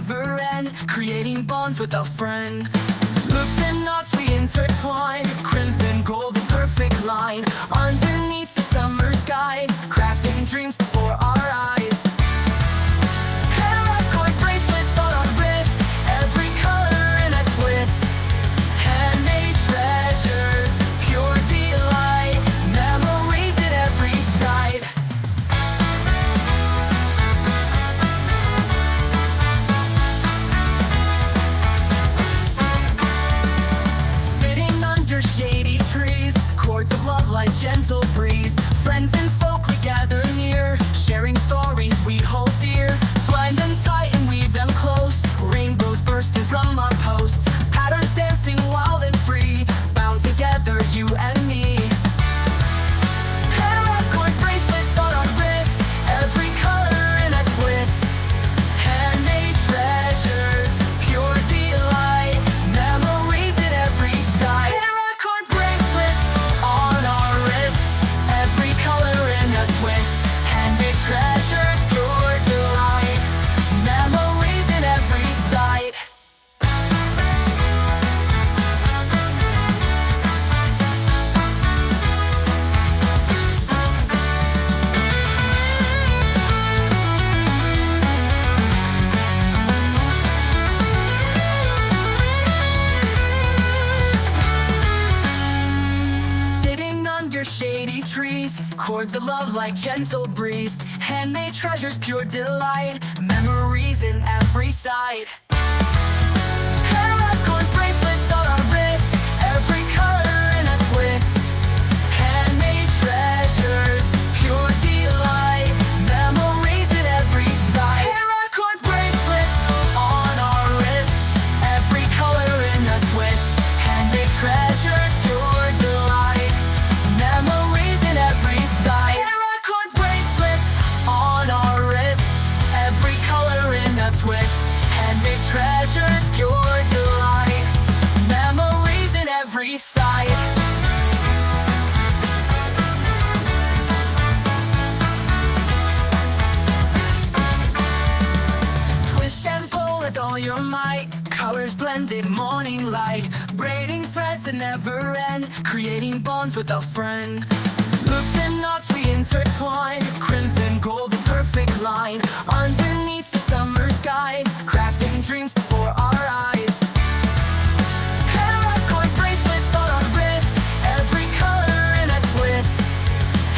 never end, creating bonds with a friend. Loops and knots we intertwine, crimson, gold, and perfect line. Underneath the summer skies, crafting dreams before our eyes. Paracord bracelets on our wrist, every color in a twist. Handmade treasures, pure delight, memories at every side. Sitting under shady trees, chords of love like gentle breeze. Friends and folk we gather near, sharing stories we hold dear. Twine them tight and weave them close, rainbows bursting from our posts. Patterns dancing wild and free, bound together, you and me. Paracord bracelets on our wrist, every color in a twist. Handmade treasures, pure delight, memories at every side. Paracord bracelets on our wrists, every color in a twist. Handmade treasures, pure delight, memories at every side. Sitting under shady trees, chords of love like gentle breeze. Handmade treasures, pure delight, memories in every side. Paracord bracelets on our wrist, every color in a twist. Handmade treasures, pure delight, memories at every side. Paracord bracelets on our wrist, every color in a twist. Handmade treasures, pure delight, memories in every side. Paracord bracelets on our wrists, every color in a twist. Handmade treasures, pure delight, memories in every side. Twist and pull with all your might, colors blended, morning light. Braiding threads that never end, creating bonds with a friend. Loops and knots we intertwine, crimson, gold, and perfect line. Underneath the summer skies, crafting dreams before our eyes. Paracord bracelets on our wrist, every color in a twist.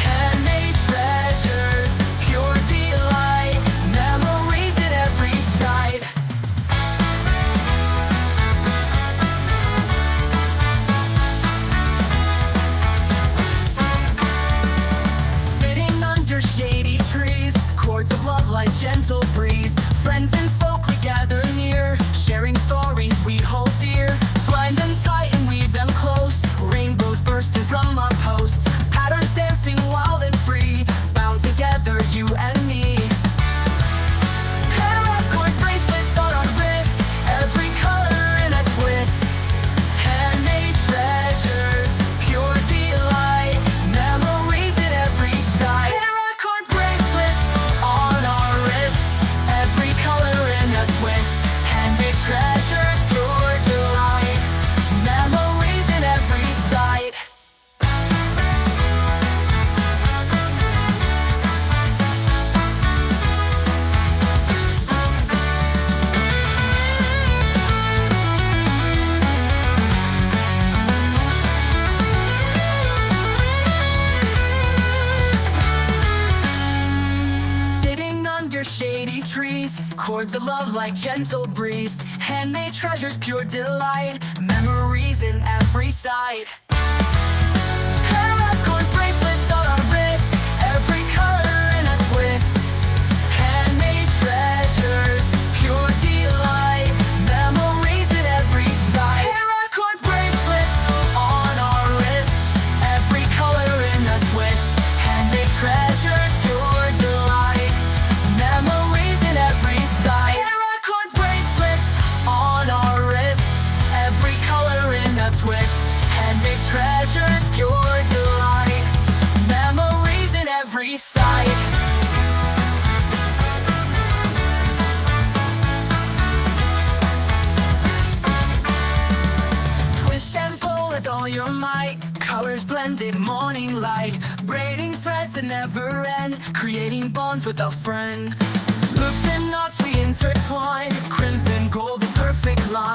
Handmade treasures, pure delight, memories at every side. Sitting under shady trees, chords of love like gentle breeze. Friends and folk we gather near, sharing stories we hold dear. Twine them tight and weave them close, rainbows bursting from our posts. Patterns dancing wild and free, bound together, you and me. Paracord bracelets on our wrist, every color in a twist. Handmade treasures, pure delight, memories at every side. Paracord bracelets on our wrists, every color in a twist. Handmade treasures, pure delight, memories at every side. Sitting under shady trees, chords of love like gentle breeze. Handmade treasures, pure delight, memories in every side. Paracord bracelets on our wrist, every color in a twist. Handmade treasures, pure delight, memories at every side. Paracord bracelets on our wrists, every color in a twist. Handmade treasures, pure delight, memories in every side. Paracord bracelets on our wrists, every color in a twist. Handmade treasures, pure delight, memories in every side. Colors blended, morning light, braiding threads that never end, creating bonds with a friend. Loops and knots we intertwine, crimson gold, the perfect line.